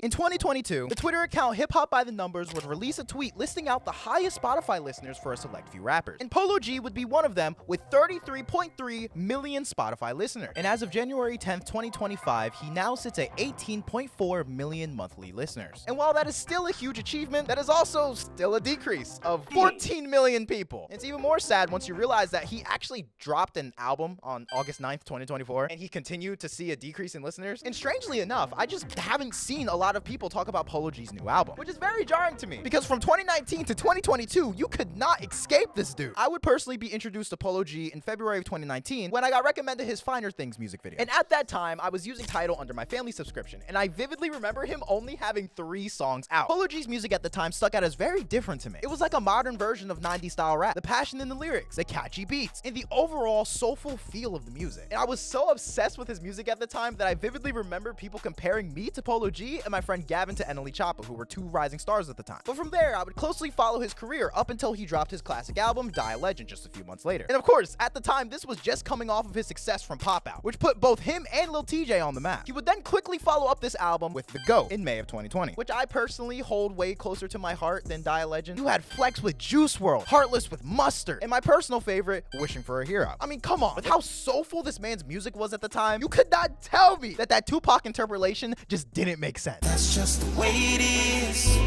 In 2022, the Twitter account Hip Hop by the Numbers would release a tweet listing out the highest Spotify listeners for a select few rappers. And Polo G would be one of them with 33.3 million Spotify listeners. And as of January 10th, 2025, he now sits at 18.4 million monthly listeners. And while that is still a huge achievement, that is also still a decrease of 14 million people. It's even more sad once you realize that he actually dropped an album on August 9th, 2024, and he continued to see a decrease in listeners. And strangely enough, I just haven't seen a lot of people talk about Polo G's new album, which is very jarring to me because from 2019 to 2022, you could not escape this dude. I would personally be introduced to Polo G in February of 2019 when I got recommended his Finer Things music video. And at that time, I was using Tidal under my family subscription, and I vividly remember him only having 3 songs out. Polo G's music at the time stuck out as very different to me. It was like a modern version of 90s style rap. The passion in the lyrics, the catchy beats, and the overall soulful feel of the music. And I was so obsessed with his music at the time that I vividly remember people comparing me to Polo G and my friend Gavin to Eneli Choppa, who were 2 rising stars at the time. But from there, I would closely follow his career up until he dropped his classic album, Die a Legend, just a few months later. And of course, at the time, this was just coming off of his success from Pop Out, which put both him and Lil TJ on the map. He would then quickly follow up this album with The GOAT in May of 2020, which I personally hold way closer to my heart than Die a Legend. You had Flex with Juice WRLD, Heartless with Mustard, and my personal favorite, Wishing for a Hero. I mean, come on, with how soulful this man's music was at the time, you could not tell me that that Tupac interpolation just didn't make sense. That's just the way it is.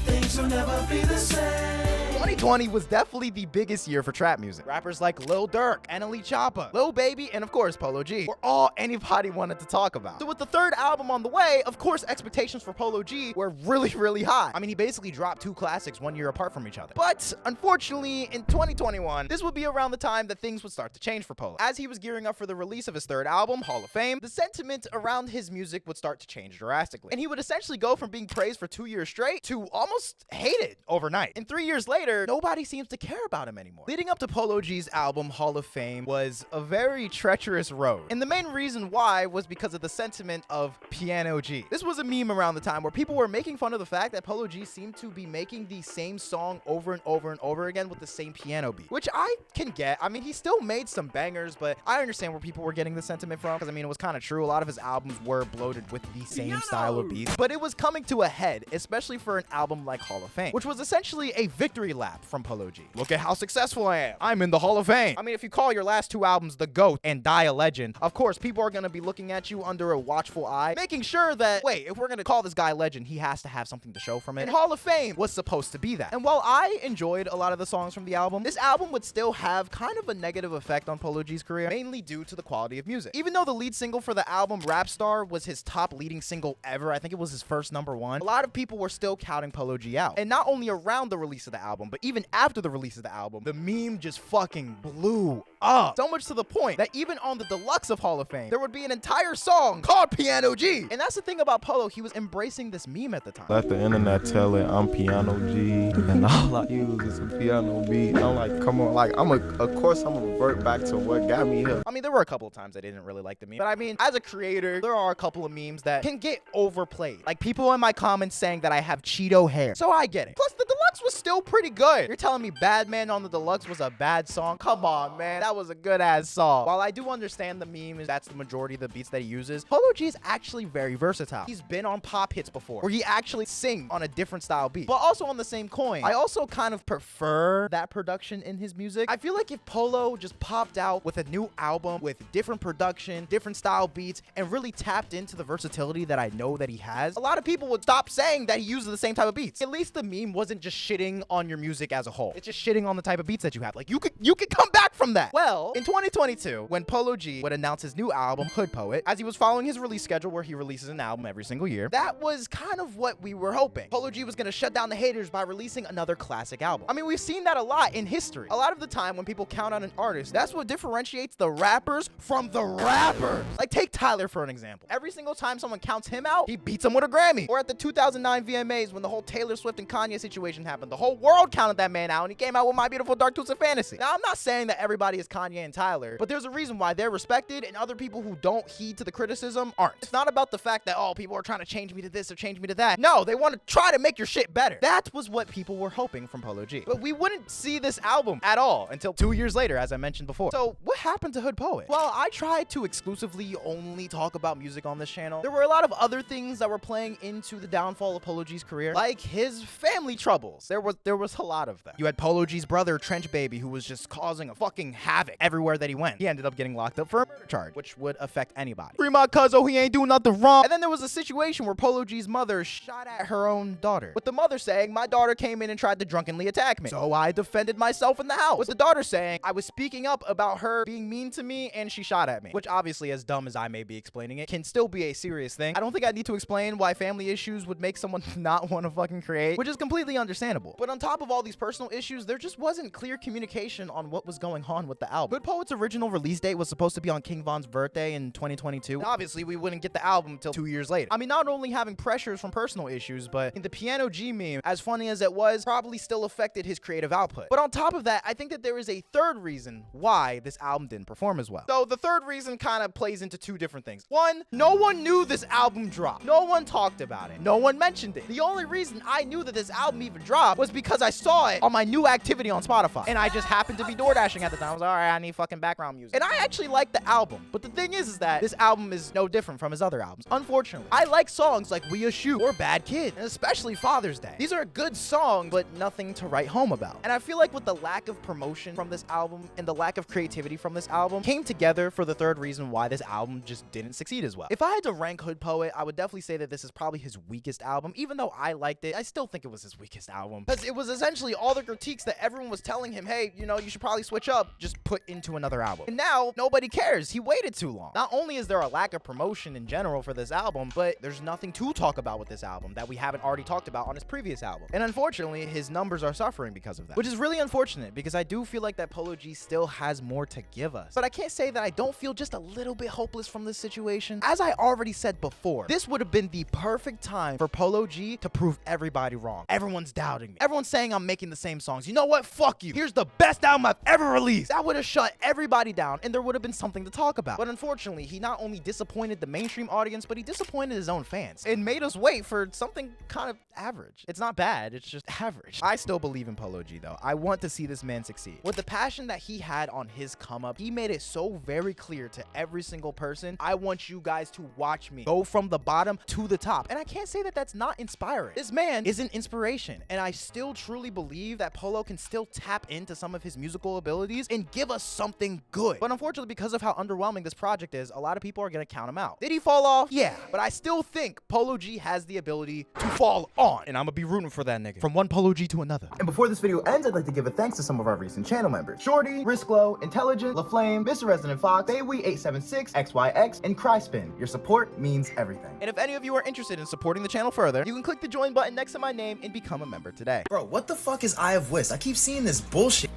Things will never be the same. 2020 was definitely the biggest year for trap music. Rappers like Lil Durk, Eneli Choppa, Lil Baby, and of course Polo G were all anybody wanted to talk about. So with the 3rd album on the way, of course expectations for Polo G were really high. I mean, he basically dropped 2 classics 1 year apart from each other. But unfortunately, in 2021, this would be around the time that things would start to change for Polo. As he was gearing up for the release of his 3rd album, Hall of Fame, the sentiment around his music would start to change drastically. And he would essentially go from being praised for 2 years straight to almost hated overnight. And 3 years later, nobody seems to care about him anymore. Leading up to Polo G's album, Hall of Fame, was a very treacherous road. And the main reason why was because of the sentiment of Piano G. This was a meme around the time where people were making fun of the fact that Polo G seemed to be making the same song over and over and over again with the same piano beat, which I can get. I mean, he still made some bangers, but I understand where people were getting the sentiment from, because I mean, it was kind of true. A lot of his albums were bloated with the same style of beats, but it was coming to a head, especially for an album like Hall of Fame, which was essentially a victory lap from Polo G. Look at how successful I am. I'm in the Hall of Fame. I mean, if you call your last 2 albums The GOAT and Die a Legend, of course, people are going to be looking at you under a watchful eye, making sure that, wait, if we're going to call this guy legend, he has to have something to show from it. And Hall of Fame was supposed to be that. And while I enjoyed a lot of the songs from the album, this album would still have kind of a negative effect on Polo G's career, mainly due to the quality of music. Even though the lead single for the album, Rap Star, was his top leading single ever, I think it was his first #1, a lot of people were still counting Polo G out. And not only around the release of the album, but even after the release of the album, the meme just fucking blew up. So much to the point that even on the deluxe of Hall of Fame, there would be an entire song called Piano G. And that's the thing about Polo, he was embracing this meme at the time. Let the internet tell it I'm Piano G, and all I use is a piano beat. I'm like, come on, like, of course I'm gonna revert back to what got me here. I mean, there were a couple of times I didn't really like the meme, but I mean, as a creator, there are a couple of memes that can get overplayed. Like people in my comments saying that I have Cheeto hair. So I get it. Plus, the deluxe was still pretty good. You're telling me Bad Man on the Deluxe was a bad song? Come on, man. That was a good ass song. While I do understand the meme is that's the majority of the beats that he uses, Polo G is actually very versatile. He's been on pop hits before, where he actually sings on a different style beat. But also on the same coin, I also kind of prefer that production in his music. I feel like if Polo just popped out with a new album with different production, different style beats, and really tapped into the versatility that I know that he has, a lot of people would stop saying that he uses the same type of beats. At least the meme wasn't just shitting on your music as a whole. It's just shitting on the type of beats that you have. Like you could come back from that. Well, in 2022, when Polo G would announce his new album, Hood Poet, as he was following his release schedule where he releases an album every single year, that was kind of what we were hoping. Polo G was gonna shut down the haters by releasing another classic album. I mean, we've seen that a lot in history. A lot of the time when people count on an artist, that's what differentiates the rappers from the rappers. Like take Tyler for an example. Every single time someone counts him out, he beats him with a Grammy. Or at the 2009 VMAs when the whole Taylor Swift and Kanye situation happened, the whole world counted that man out, and he came out with My Beautiful Dark Twisted Fantasy. Now, I'm not saying that everybody is Kanye and Tyler, but there's a reason why they're respected and other people who don't heed to the criticism aren't. It's not about the fact that, oh, people are trying to change me to this or change me to that. No, they want to try to make your shit better. That was what people were hoping from Polo G. But we wouldn't see this album at all until 2 years later, as I mentioned before. So what happened to Hood Poet? Well, I tried to exclusively only talk about music on this channel. There were a lot of other things that were playing into the downfall of Polo G's career, like his family troubles. There was a lot of them. You had Polo G's brother, Trench Baby, who was just causing a fucking havoc everywhere that he went. He ended up getting locked up for a murder charge, which would affect anybody. Free my cuzzo, he ain't doing nothing wrong. And then there was a situation where Polo G's mother shot at her own daughter, with the mother saying, my daughter came in and tried to drunkenly attack me, so I defended myself in the house. With the daughter saying, I was speaking up about her being mean to me and she shot at me, which obviously, as dumb as I may be explaining it, can still be a serious thing. I don't think I need to explain why family issues would make someone not want to fucking create, which is completely understandable. But on top of all these personal issues, there just wasn't clear communication on what was going on with the album. Hood Poet's original release date was supposed to be on King Von's birthday in 2022. And obviously, we wouldn't get the album until 2 years later. I mean, not only having pressures from personal issues, but the Piano G meme, as funny as it was, probably still affected his creative output. But on top of that, I think that there is a third reason why this album didn't perform as well. So the third reason kind of plays into two different things. One, no one knew this album dropped. No one talked about it. No one mentioned it. The only reason I knew that this album even dropped was because I saw it on my new activity on Spotify. And I just happened to be door dashing at the time. I was like, all right, I need fucking background music. And I actually like the album. But the thing is that this album is no different from his other albums. Unfortunately, I like songs like We a Shoot or Bad Kid, and especially Father's Day. These are good songs, but nothing to write home about. And I feel like with the lack of promotion from this album and the lack of creativity from this album came together for the third reason why this album just didn't succeed as well. If I had to rank Hood Poet, I would definitely say that this is probably his weakest album. Even though I liked it, I still think it was his weakest album, because it was essentially all the critiques that everyone was telling him, hey, you know, you should probably switch up, just put into another album. And now nobody cares. He waited too long. Not only is there a lack of promotion in general for this album, but there's nothing to talk about with this album that we haven't already talked about on his previous album. And unfortunately, his numbers are suffering because of that, which is really unfortunate, because I do feel like that Polo G still has more to give us. But I can't say that I don't feel just a little bit hopeless from this situation. As I already said before, this would have been the perfect time for Polo G to prove everybody wrong. Everyone's doubting me. Everyone's saying I'm making the same songs. You know what? Fuck you. Here's the best album I've ever released. That would have shut everybody down, and there would have been something to talk about. But unfortunately, he not only disappointed the mainstream audience, but he disappointed his own fans and made us wait for something kind of average. It's not bad, it's just average. I still believe in Polo G though. I want to see this man succeed. With the passion that he had on his come up, he made it so very clear to every single person, I want you guys to watch me go from the bottom to the top. And I can't say that that's not inspiring. This man is an inspiration, and I still truly believe that Polo can still tap into some of his musical abilities and give us something good. But unfortunately, because of how underwhelming this project is, a lot of people are gonna count him out. Did he fall off? Yeah, but I still think Polo G has the ability to fall on, and I'm gonna be rooting for that nigga from one Polo G to another. And before this video ends, I'd like to give a thanks to some of our recent channel members: Shorty, Risklow, Intelligent, LaFlame, Mr. Resident Fox, Baywee876, XYX, and Cryspin. Your support means everything. And if any of you are interested in supporting the channel further, you can click the join button next to my name and become a member today. Bro, what the fuck is InvaderWist? I keep seeing this bullshit.